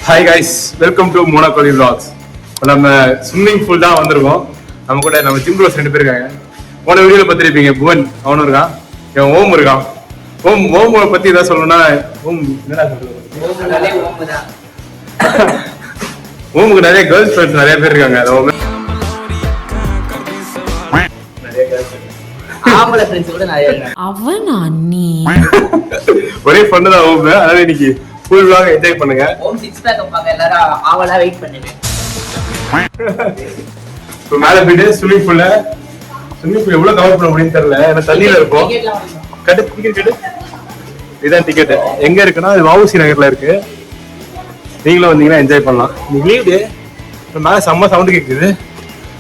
Hi guys, welcome to மோனாகோலி vlogs. நம்ம swimming pool தான் வந்திருக்கோம். நம்ம கூட நம்ம ஜிம் ப்ரோஸ் 2 பேர் இருக்காங்க. போன வீடியோல பார்த்திருப்பீங்க, புவன் அவனும் இருக்கான், இவன் ஓம் இருக்கான். ஓம் பத்தி ஏதாவது சொல்லணும்னா ஓம் என்னடா சொல்றது? ஓமுக்கு நிறைய கேர்ள்ஸ் ஃப்ரெண்ட்ஸ் நிறைய பேர் இருக்காங்க. ஒரே ஃபன் தான் ஓம். அதனால இன்னைக்கு ஃபுல் vlog என்ஜாய் பண்ணுங்க. ஓம் 6 பேக் பாக்க எல்லாரும் ஆவலா வெயிட் பண்ணுங்க. இப்போ மேல போயிட்டு ஸ்விமிங் பூல் எவ்வளவு கவர் பண்ண முடியும்னு தெரியல. ஏன்னா தண்ணியில இருக்கும். டிக்கெட் இதான் டிக்கெட். எங்க இருக்குன்னா அது வஉசி நகர்ல இருக்கு. நீங்களும் வந்தீங்கன்னா என்ஜாய் பண்ணலாம். இன்னைக்கு லீவ் டே. மேல செம்ம சவுண்ட் கேக்குது.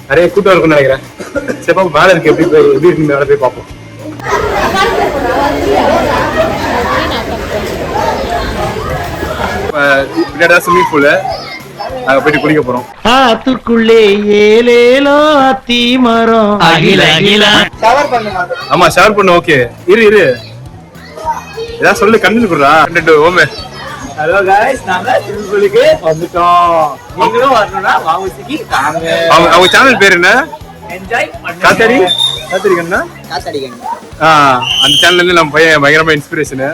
நிறைய கூட்டம் இருக்குன்னு நினைக்கிறேன். சரி பாப்போம் மேல இருக்கு எப்படி இருக்கு மேல போய் பார்ப்போம். பின்னாடி ஸ்விமிங் பூல், நாங்க போயிட்டு குளிக்க போறோம். ஆத்துக்குள்ளே ஏலேலோ அத்தி மரம். ஆமா ஷவர் பண்ணு. ஓகே இரு ஏதாவது சொல்லு. கண்ணு குடுறா ஓமே. ஹலோ गाइस, நாங்க திருப்பூருக்கு வந்துட்டோம். நீங்களும் வரணும்னா வாவுசிக்கு வாங்க. அவங்க சேனல் பேர் என்ன? என்ஜாய் பண்ணுங்க. காத்தடி கண்ணா. அந்த சேனல்ல இருந்து நம்ம பையன் பயங்கரமா இன்ஸ்பிரேஷன்.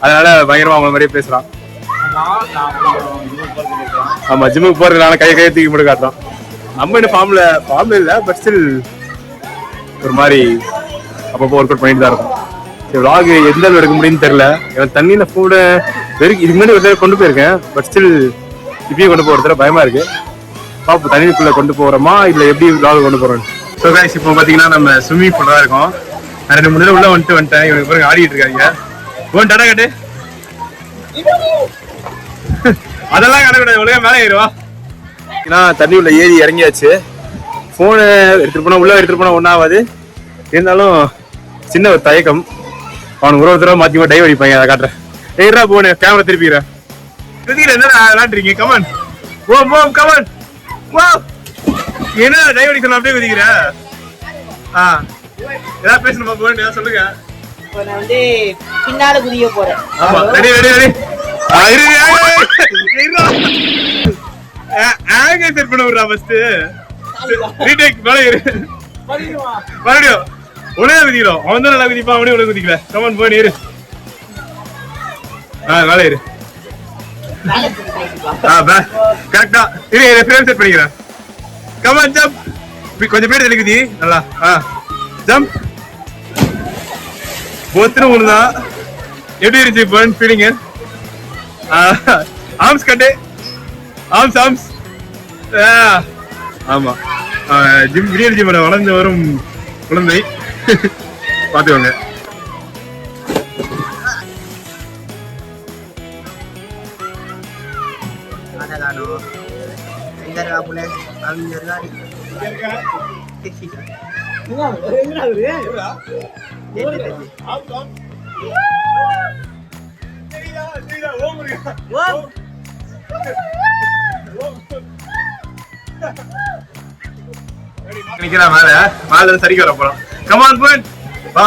அதனால பயங்கரமா அவங்க மாதிரியே பேசுறான். ஆமா ஜிம்முக்கு போறதுனால கையை தூக்கி மட்டும் காட்டுறோம். நம்ம என்ன ஃபார்ம்ல இல்ல, பட் ஸ்டில் ஒரு மாதிரி அப்பப்போ ஒர்க் அவுட் பண்ணிட்டு தான் இருக்கும். சரி vlog எந்த அளவு எடுக்க முடியும்னு தெரியல. எனக்கு தண்ணியில கூட இதுக்கு முன்னாடி ஒரு தடவை கொண்டு போயிருக்கேன், பட் ஸ்டில் இப்பயும் கொண்டு போறதுல பயமா இருக்கு. பாப்போம் தண்ணிக்குள்ள கொண்டு போறோமா இல்ல எப்படி vlog கொண்டு போறோம். ஸோ கைஸ் இப்போ பாத்தீங்கன்னா நம்ம ஸ்விம்மிங் பூல் தான் இருக்கோம். நான் 2 3 உள்ள வந்துட்டேன். இவனுக்கு பிறகு ஆடிட்டு இருக்காங்க. ஓன் டாடா கட்டு. அதெல்லாம் கிடக்கூடாது, ஒழுங்கா மேலே ஏறுவா. ஏன்னா தண்ணி உள்ள ஏறி இறங்கியாச்சு. போனு எடுத்துட்டு போனா உள்ள எடுத்துட்டு போனா ஒன்னாவது. இருந்தாலும் சின்ன ஒரு தயக்கம். அவனுக்கு ஒரு தடவை மாத்தி டைவ் அடிப்பாங்க. அதை காட்டுறேன். ஏறா போனு கேமரா திருப்பிக்கிறேன். என்ன விளாண்டுறீங்க? கமன் ஓம் கமன். என்ன டைவ் அடி சொன்ன அப்படியே குதிக்கிற? ஏதாவது பேசணுமா போன்? ஏதாவது சொல்லுங்க. நான் வந்து பின்னால குதிக்க போறேன். ஆமா ரெடி செட் பண்ண விடுறா ஃபர்ஸ்ட். ரீடேக் மறுபடியும் ஒரே குதிக்கிறோம். அவன் தான் நல்லா குதிப்பான், அவனே ஒரே குதிக்கல. கமான் போய் இரு. மேலே இரு. கரெக்டா இரு. ஃப்ரேம் செட் பண்ணிக்கிறேன். Come on jump. கொஞ்சம் பேர் தெளிக்குதி நல்லா. ஜம்ப். போத்துன்னு ஒண்ணுதான். எப்படி இருந்துச்சு இப்போ ஃபீலிங்? ஆர்ம்ஸ் கட்டு. ஆர்ம்ஸ். ஆமா ஜிம் விடியல் ஜிம் வளர்ந்து வரும் குழந்தை. பாத்துக்கோங்க. நிக்கிறான் மேல சரிக்கு வர போறோம். Come on phone. வா.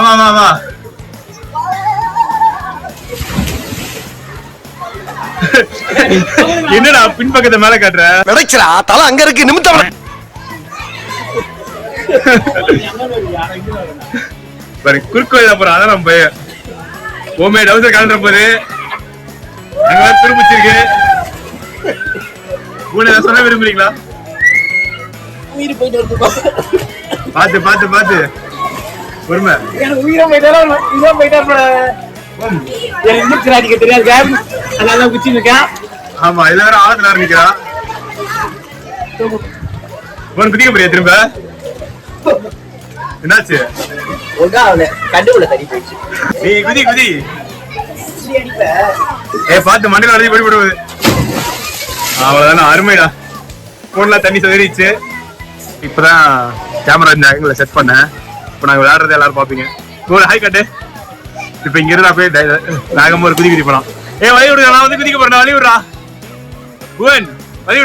என்னடா பின்பக்கத்தை மேல காட்டுற? நடக்கிறா தலை அங்க இருக்கு நிமித்தம். குறுக்கோயில போறோம். அதான் நம்ம பையன் ஓமே டவுசர் கலந்துற போது அங்க திரும்பிச்சிருக்கு. உங்களை சொல்ல விரும்புறீங்களா? பாத்து பொறுமை. ஆமா இதுல வேற ஆழத்துல ஆரம்பிக்கிறா. குதிக்க போறியா திரும்ப? என்னாச்சு? நீ குதி. பாத்து மண்ணில அழுதி படிப்படுவது. அவ்வளவுதானே. அருமைடா. போன்ல தண்ணி சதறிச்சு. இப்பதான் கேமரா இந்த ஆங்கிள் செட் பண்ணேன். இப்போ நாங்க விளையாடுறத எல்லாரும் பாப்பீங்க. ஒரு ஹாய் கட்டு. இப்ப இங்க இருந்தா போய் நாகமா ஒரு குதி போலாம். வழி விடுறா. நான் வந்து குதிக்க போறேன். வழி விடுறா. புவன் வழி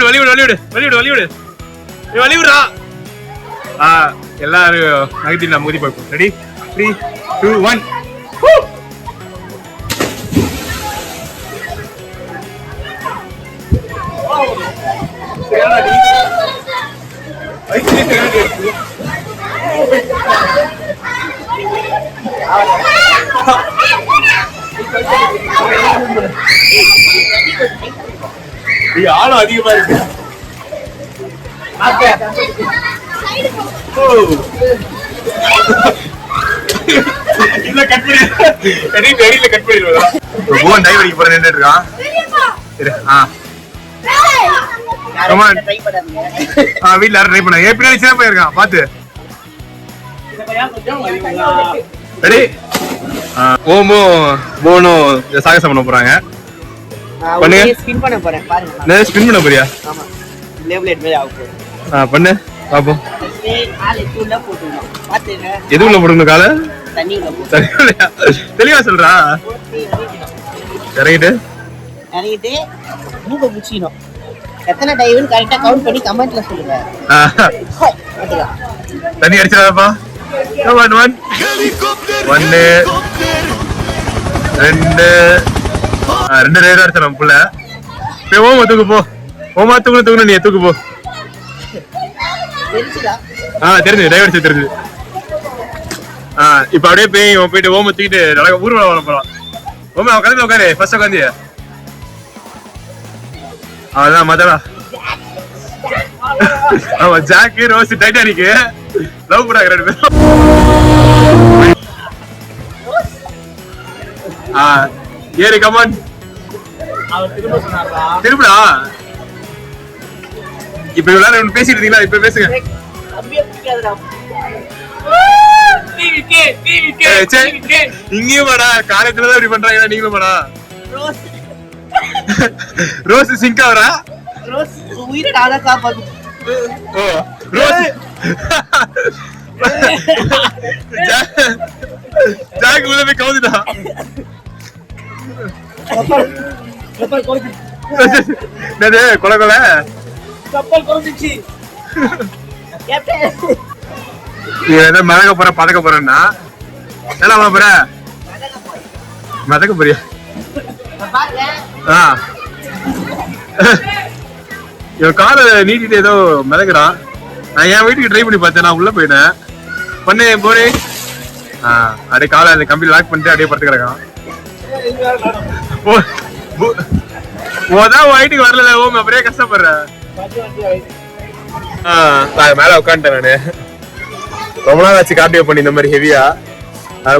விடுறா. எல்லாரும் நகர்த்தி நம்ம குதி பார்ப்போம். ரெடி 3 2 1. ஆளும் அதிகமா இருக்கு. இல்ல கட் பண்ணி வெளியில கட் பண்ணிடுவா. போன் டைவ் அடிக்க போற நின்னுட்டு இருக்கான். வீட்டுல யாரும் ட்ரை பண்ணாங்க. பின்னாடி சின்ன பையன் இருக்கான் பாத்து. ரெடி? ஓமோ போனும் சாகசம் பண்ண போறாங்க. பண்ணுங்க. ஸ்பின் பண்ண போறேன் பாருங்க. நான் ஸ்பின் பண்ண போறியா? ஆமா. லேபிளேட் மேல ஆகும். பண்ணு பாப்போம். கால் உள்ள போட்டுறோம். பாத்துங்க. எது உள்ள போடணும் கால? தண்ணி உள்ள போடு. தெளிவா சொல்றா. இறங்கிட்டு மூக்க புடிச்சினோம். எத்தனை டைவ்னு கரெக்ட்டா கவுண்ட் பண்ணி கமெண்ட்ல சொல்லுங்க. தண்ணி அடிச்சறாப்பா. கம் ஆன் 1 1 2 ரெண்டு ரைடா அடிச்சறோம் புள்ள. போய் ஓமா தூக்கு போ. ஓமா தூக்கு நீ தூக்கு போ. தெரிஞ்சு டைவர் தெரிஞ்சு. இப்ப அப்படியே போயிட்டு ஓம தூக்கிட்டு ஊர்வலம் வர போறான். ஓமா உட்காந்து உட்காரு ஃபர்ஸ்ட் உட்காந்து. அதான் மதடா. ஆமா ஜாக் ரோஸ் டைட்டானிக் லவ் பண்றாங்க ரெண்டு பேரும். ஏறி கமான். திரும்படா. இப்ப எல்லாரும் ஒன்னு பேசிட்டு இருக்கீங்களா? இப்ப பேசுங்க. இங்கேயும் வாடா. காலேஜ்லதான் இப்படி பண்றாங்க. நீங்களும் வாடா. Rose sink ஆவரா? ரோஸ் உயிரை நானா காப்பாத்து. ரோஸ் ஜாக் உள்ள போய் கவுந்துடா. என்னது கொலை கொலை கப்பல் கவுந்துச்சு. நீ ஏதோ மிதக்க போற பதக்க போறேன்னா என்ன பண்ண போற? மிதக்க போறியா? இவன் காரை நீட்டிட்டு ஏதோ மிதக்குறான். நான் என் வீட்டுக்கு ட்ரை பண்ணி பார்த்தேன். நான் உள்ள போயிட்டேன். பண்ணு போறே. அப்படியே காலை அந்த கம்பி லாக் பண்ணிட்டு அப்படியே படுத்து கிடக்கான். வீட்டுக்கு வரல. ஓம் அப்படியே கஷ்டப்படுற. மேல உட்காந்துட்டேன் நானு. ரொம்ப நாள் ஆச்சு கார்டியோ பண்ணி இந்த மாதிரி ஹெவியா.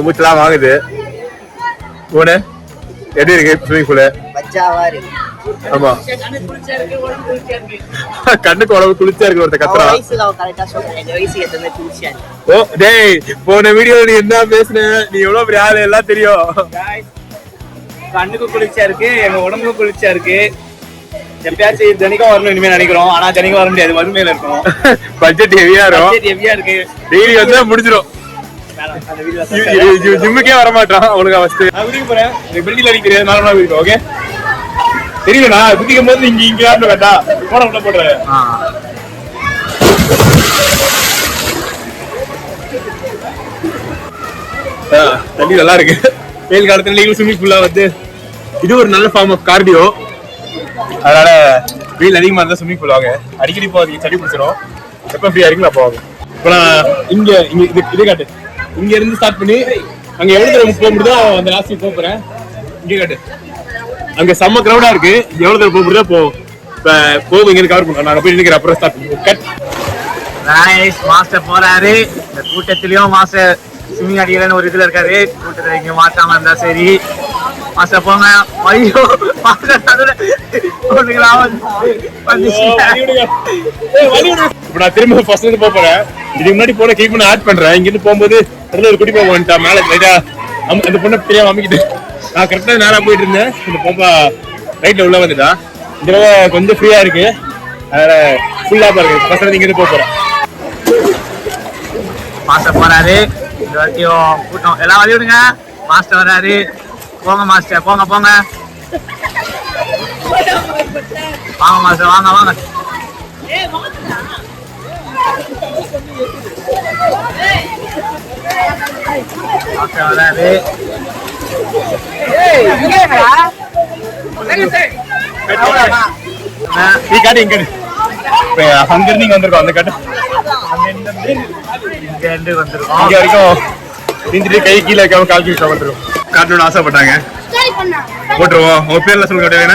மூச்செல்லாம் வாங்குது. போன எப்படி இருக்கு ஸ்விமிங் பூலு? ஆமா கண்ணுக்கு உடம்பு குளிர்ச்சியா இருக்கு. ஒருத்த கத்துறான். ஓ டேய் போன வீடியோ நீ என்ன பேசுன? நீ எவ்வளவு பெரிய ஆளு எல்லாம் தெரியும். கண்ணுக்கு குளிர்ச்சியா இருக்கு, எங்க உடம்புக்கு குளிர்ச்சியா இருக்கு. எப்பயாச்சும் தினைக்கும் வரணும் இனிமே நினைக்கிறோம். ஆனா தினைக்கும் வர முடியாது. வறுமையில இருக்கும். பட்ஜெட் ஹெவியா இருக்கு. டெய்லி வந்து முடிஞ்சிடும். ஜிம்முக்கே வர மாட்டான். உனக்கு அவஸ்தை போறேன். பில்டிங் அடிக்கிறேன். நார்மலா இருக்கும். ஓகே தெரியலண்ணா. குதிக்கும் போது இங்க யாருன்னு கேட்டா போன உள்ள போடுறேன். தண்ணி நல்லா இருக்கு. வெயில் காலத்துல நீங்களும் ஸ்விமிங் பூலா வந்து இது ஒரு நல்ல ஃபார்ம் ஆஃப் கார்டியோ. அதனால வெயில் அதிகமா இருந்தா ஸ்விமிங் பூல் வாங்க. அடிக்கடி போவாதீங்க, சளி பிடிச்சிடும். எப்ப ஃப்ரீயா இருக்குங்களா போவாங்க. இப்ப நான் இங்க இதே காட்டு. இங்க இருந்து ஸ்டார்ட் பண்ணி அங்க எவ்வளவு தூரம் போக முடியுதோ அந்த லாஸ்ட் போக போறேன். இங்க காட்டு. அங்க செம்ம கிரௌடா இருக்கு. எவ்வளவு தூரம் போக முடியுதோ போவோம். இப்ப போகும் இங்க கவர் பண்ணுவோம். நாங்க போய் நிக்கிற அப்புறம் ஸ்டார்ட் பண்ணுவோம். கட். மாஸ்டர் போறாரு. இந்த கூட்டத்திலயும் மாஸ்டர் ஸ்விமிங் அடிக்கலன்னு ஒரு இதுல இருக்காரு. கூட்டத்துல இங்க மாட்டாம இருந்தா சரி. மாஸ்டர் போங்க. ஐயோ இப்ப நான் திரும்ப ஃபர்ஸ்ட் இருந்து போக போறேன். இதுக்கு முன்னாடி போன கேக் பண்ண ஆட் பண்றேன். இங்க இருந்து போகும்போது ஒரு குட்டி போக வந்துட்டா. மேல லைட்டா அந்த பொண்ணை தெரியாம அமைக்கிட்டு நான் கரெக்டா நேரா போயிட்டு இருந்தேன். இந்த பாப்பா ரைட்ல உள்ள வந்துட்டா. இந்த தடவை கொஞ்சம் ஃப்ரீயா இருக்கு. அதனால ஃபுல்லா பாருங்க. ஃபர்ஸ்ட் இங்க இருந்து போக போறேன். மாஸ்டர் போறாரு. இது வரைக்கும் கூட்டம் எல்லாம் வழி விடுங்க. மாஸ்டர் வராரு. போங்க மாஸ்டர், போங்க போங்க. வாங்க மாஸ்டர், வாங்க வாங்க. மாஸ்டர் வராரு. நீ காட்டு இங்க அங்க இருந்து இங்க வந்திருக்கோம் அந்த கட்டு இங்க இருந்து வந்திருக்கோம். இங்க வரைக்கும் நீந்திட்டு கை கீழே வைக்காம கால் கீழே வந்துடும். காட்டணும்னு ஆசைப்பட்டாங்க. போட்டுருவோம். உங்க பேர்ல சொல்லுங்க அப்படியே.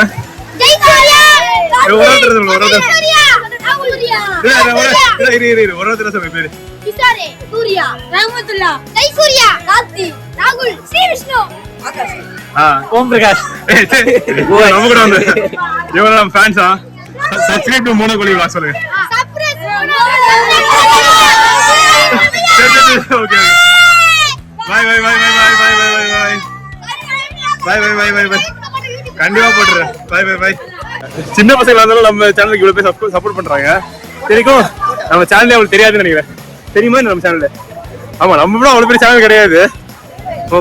ஒரு பேரு ஓம் பிரகாஷ். நம்ம கூட வந்து இவங்க நம்ம ஃபேன்ஸா சப்ஸ்கிரைப் டு மோனோகோலி vlog சொல்லுங்க. Okay bye bye bye bye bye bye bye bye bye bye bye கண்டிப்பா போட்டுறேன். Bye bye bye. சின்ன பசங்களா இருந்தாலும் நம்ம சேனலுக்கு இவ்வளவு பேர் சப்போர்ட் பண்றாங்க. சரிக்கும் நம்ம சேனல்ல அவங்களுக்கு தெரியாதுன்னு நினைக்கிறேன். தெரியுமா நம்ம சேனல்ல? ஆமா நம்ம கூட அவ்வளவு பெரிய சேனல் கிடையாது.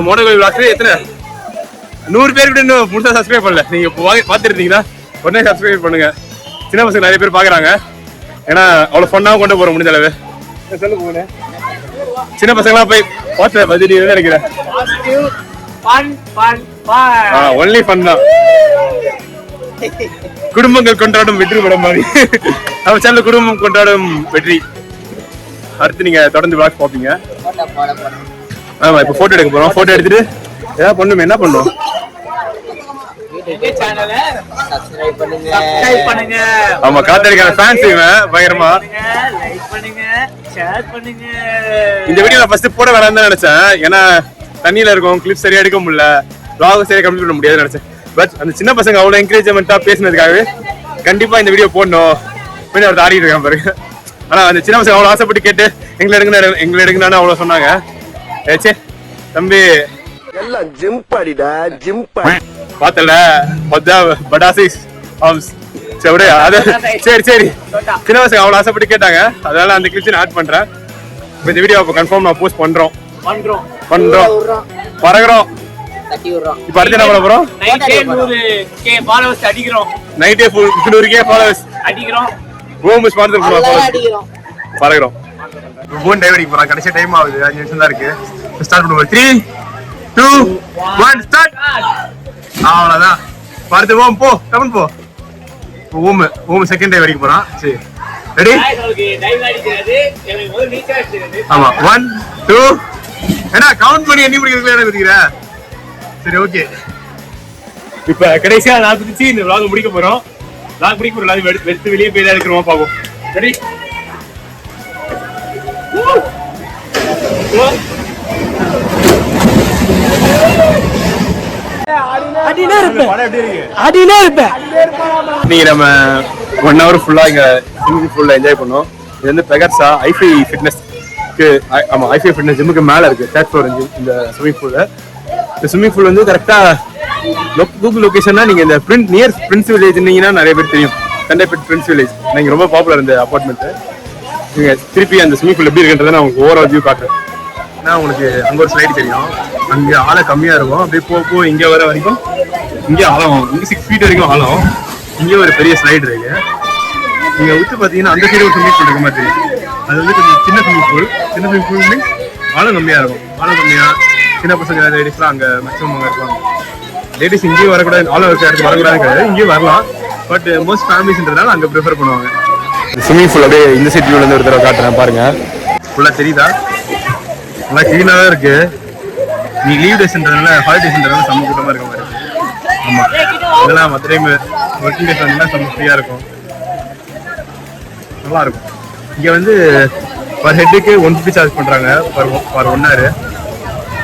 மோனோகோலி vlog எத்தனை 100 பேர் கிட்ட இன்னும் முழுசா சப்ஸ்கிரைப் பண்ணல. நீங்க பாத்துருந்தீங்கன்னா உடனே சப்ஸ்கிரைப் பண்ணுங்க. சின்ன பசங்க நிறைய பேர் பாக்குறாங்க. ஏன்னா அவ்வளவு ஃபன்னாவும் கொண்டு போறோம் முடிஞ்ச அளவு. சொல்லு போனேன் சின்ன பசங்களா போய் பார்த்து பதினி நினைக்கிறேன். ஒன்லி ஃபன் தான். குடும்பங்கள் கொண்டாடும் வெற்றி படம் மாதிரி நம்ம சேனல் குடும்பம் கொண்டாடும் வெற்றி. அடுத்து நீங்க தொடர்ந்து vlog பாப்பீங்க. ஆமா இப்ப போட்டோ எடுக்க போறோம். போட்டோ எடுத்துட்டு ஏதாவது பண்ணுமே. என்ன பண்ணுவோம்? ஆமா காத்தடிக்கான ஃபேன்ஸ் இவன் பயங்கரமா. இந்த வீடியோ நான் ஃபர்ஸ்ட் போட வேணாம்னு தான் நினைச்சேன். ஏன்னா தண்ணியில இருக்கும், கிளிப் சரியா எடுக்க முடியல, vlog சரியா கம்ப்ளீட் பண்ண முடியாதுன்னு நினைச்சேன். பட் அந்த சின்ன பசங்க அவ்வளவு என்கரேஜ்மெண்டா பேசினதுக்காகவே கண்டிப்பா இந்த வீடியோ போடணும். பின்னாடி அவர் ஆடிட்டு இருக்கான் பாருங்க. ஆனா அந்த சின்ன பசங்க அவ்வளவு ஆசைப்பட்டு கேட்டு எங்களை எடுங்கன்னு அவ்வளவு சொன்னாங்க. ஏச்சே தம்பி எல்லாம் ஜிம் பாடிடா ஜிம் பாடி பாத்தல படாசிஸ் சரி சரி சின்ன பசங்க அவ்வளவு ஆசைப்பட்டு கேட்டாங்க. அதனால அந்த கிளிப்ஸ் ஆட் பண்றேன். இந்த வீடியோ அப்ப கன்ஃபார்ம் நான் போஸ்ட் பண்றோம். பறகுறோம். இப்ப அடுத்து என்ன பண்ண போறோம்? நைட்டே 100k ஃபாலோவர்ஸ் அடிக்கிறோம். நைட்டே 100k ஃபாலோவர்ஸ் அடிக்கிறோம். ஹோம் ஸ்பான்சர் பண்ணுவோம். பறகுறோம். போன் டைவடிக்கு போறோம். கடைசி டைம் ஆகுது. 5 நிமிஷம் தான் இருக்கு. ஸ்டார்ட் பண்ணுவோம். 3 2 1 ஸ்டார்ட். அவ்வளவுதான். பார்த்து ஓம் போ. டபுள் போ. ஓம் செகண்ட் டைவ் வரைக்கும் போறான். சரி ரெடி? ஆமா 1 2 ஏன்னா கவுண்ட் பண்ணி எண்ணி முடிக்கிறதுல என்ன குதிக்கிற? சரி ஓகே. இப்ப கடைசியா நான் குதிச்சு இந்த vlog முடிக்க போறோம். vlog முடிக்க போறோம். எல்லாரும் வெறுத்து வெளியே போய் தான் இருக்கிறோம். பாப்போம். ரெடி? நீங்க நம்ம 1 hour ஃபுல்லா இங்க ஸ்விம்மிங் பூல்ல என்ஜாய் பண்ணோம். இது வந்து பெகர்ஸா ஐஃபை ஃபிட்னஸ்க்கு ஆமா ஐஃபை ஃபிட்னஸ் ஜிம்முக்கு மேல இருக்கு. 3rd floor இந்த ஸ்விம்மிங் பூல். இந்த ஸ்விம்மிங் பூல் வந்து கரெக்டா கூகுள் லொகேஷன்னா நீங்க இந்த நியர் பிரின்ஸ் வில்லேஜ் இருந்தீங்கன்னா நிறைய பேர் தெரியும். தண்டைப்பேட் பிரின்ஸ் வில்லேஜ் நீங்க ரொம்ப பாப்புலர் இந்த அபார்ட்மெண்ட். நீங்க திருப்பி அந்த ஸ்விம்மிங் பூல் எப்படி இருக்குன்றதை நான் உங்களுக்கு ஓவரால் வியூ காட்டுறேன். ஏன்னா உங்களுக்கு அங்க ஒரு ஸ்லைடு தெரியும். அங்க ஆழம் கம்மியா இருக்கும். அப்படியே போக இங்க வர வரைக்கும் இங்கே ஆழம் இங்க 6 feet வரைக்கும் ஆழம். இங்கே ஒரு பெரிய ஸ்லைடு இருக்கு. நீங்க விட்டு பாத்தீங்கன்னா அந்த சைடு ஒரு ஸ்விம்மிங் பூல் இருக்க மாதிரி தெரியும். அது வந்து கொஞ்சம் சின்ன ஸ்விம்மிங் பூல். சின்ன ஸ்விம்மிங் பூல் மீன்ஸ் ஆழம் கம்மியா இருக்கும். ஆழம் கம்மியா சின்ன பசங்க லேடிஸ்லாம் அங்க மேக்ஸிமம் அங்க இருப்பாங்க. லேடிஸ் இங்கேயும் வரக்கூடாது, ஆழம் இருக்க இடத்துக்கு வரக்கூடாது கிடையாது. இங்கேயும் வரலாம். பட் மோஸ்ட் ஃபேமிலிஸ்ன்றதால அங்க ப்ரிஃபர் பண்ணுவாங்க. ஸ்விம்மிங் பூல் அப்படியே இந்த சைட் வியூல இருந்து ஒரு தடவை காட்டுறேன் பாருங்க. ஃபுல்லா தெரியுதா? நல்லா கிளீனா தான் இருக்கு. நீ லீவ் டேஸ்ன்றதுனால ஹாலிடேஸ்ன்றதுனால செம்ம கூட்டமா இருக்க மாதிரி இருக்கு. ஆமா இதெல்லாம் மற்ற டைம் ஒர்க்கிங் டேஸ் வந்தீங்கன்னா செம்ம ஃப்ரீயா இருக்கும். நல்லா இருக்கும். இங்க வந்து பர் ஹெட்டுக்கு 150 சார்ஜ் பண்றாங்க பர் 1 hour.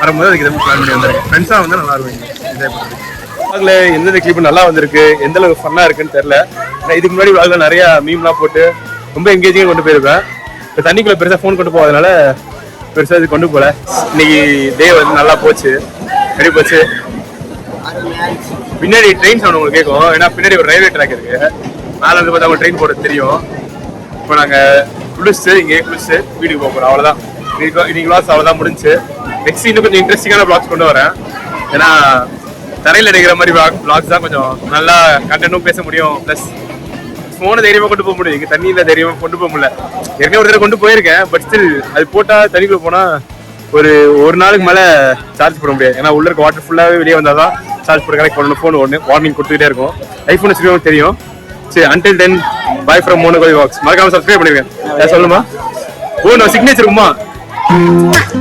வரும்போது அதுக்கு எதுவும் பிளான் பண்ணி வந்திருக்கு. ஃப்ரெண்ட்ஸா வந்து நல்லா இருக்கும் என்ஜாய் பண்ணுறது. vlogல எந்தெந்த கிளிப் நல்லா வந்திருக்கு, எந்த அளவுக்கு ஃபன்னா இருக்குன்னு தெரியல. நான் இதுக்கு முன்னாடி vlogல நிறைய மீம்லாம் போட்டு ரொம்ப எங்கேஜிங்காக கொண்டு போயிருப்பேன். இப்போ தண்ணிக்குள்ள பெருசாக ஃபோன் கொண்டு போகாதனால பெருசாக இது கொண்டு போகல. இன்னைக்கு டே வந்து நல்லா போச்சு, சரி போச்சு. பின்னாடி ட்ரெயின் சவுண்ட் உங்களுக்கு கேட்கும். ஏன்னா பின்னாடி ஒரு ரயில்வே ட்ராக் இருக்கு. மேலே இருந்து பார்த்தா அவங்க ட்ரெயின் போகிறது தெரியும். இப்போ நாங்கள் குளிச்சுட்டு இங்கே குளிச்சுட்டு வீட்டுக்கு போக போகிறோம். அவ்வளோதான். இன்னைக்கு vlogs அவ்வளோதான் முடிஞ்சு. நெக்ஸ்ட் இன்னும் கொஞ்சம் இன்ட்ரெஸ்டிங்கான vlogs கொண்டு வரேன். ஏன்னா தரையில் எடுக்கிற மாதிரி vlogs தான் கொஞ்சம் நல்லா கண்டென்ட்டும் பேச முடியும். ப்ளஸ் ஃபோனை தைரியமாக கொண்டு போக முடியும். இங்கே தண்ணியில் தைரியமாக கொண்டு போக முடியல. ஏற்கனவே ஒரு தடவை கொண்டு போயிருக்கேன். பட் ஸ்டில் அது போட்டால் தண்ணிக்குள்ளே போனால் ஒரு நாளுக்கு மேலே சார்ஜ் போட முடியாது. ஏன்னா உள்ள இருக்க வாட்டர் ஃபுல்லாகவே வெளியே வந்தால் தான் சார்ஜ் போட கனெக்ட் பண்ணணும். ஃபோன் வார்னிங் கொடுத்துக்கிட்டே இருக்கும். ஐஃபோன் வச்சுருக்கவங்க தெரியும். சரி until then பை ஃப்ரம் மோனோகோய் வாக்ஸ். மறக்காம சப்ஸ்கிரைப் பண்ணிருங்க. சொல்லுமா ஓ நான் சிக்னேச்சர் உமா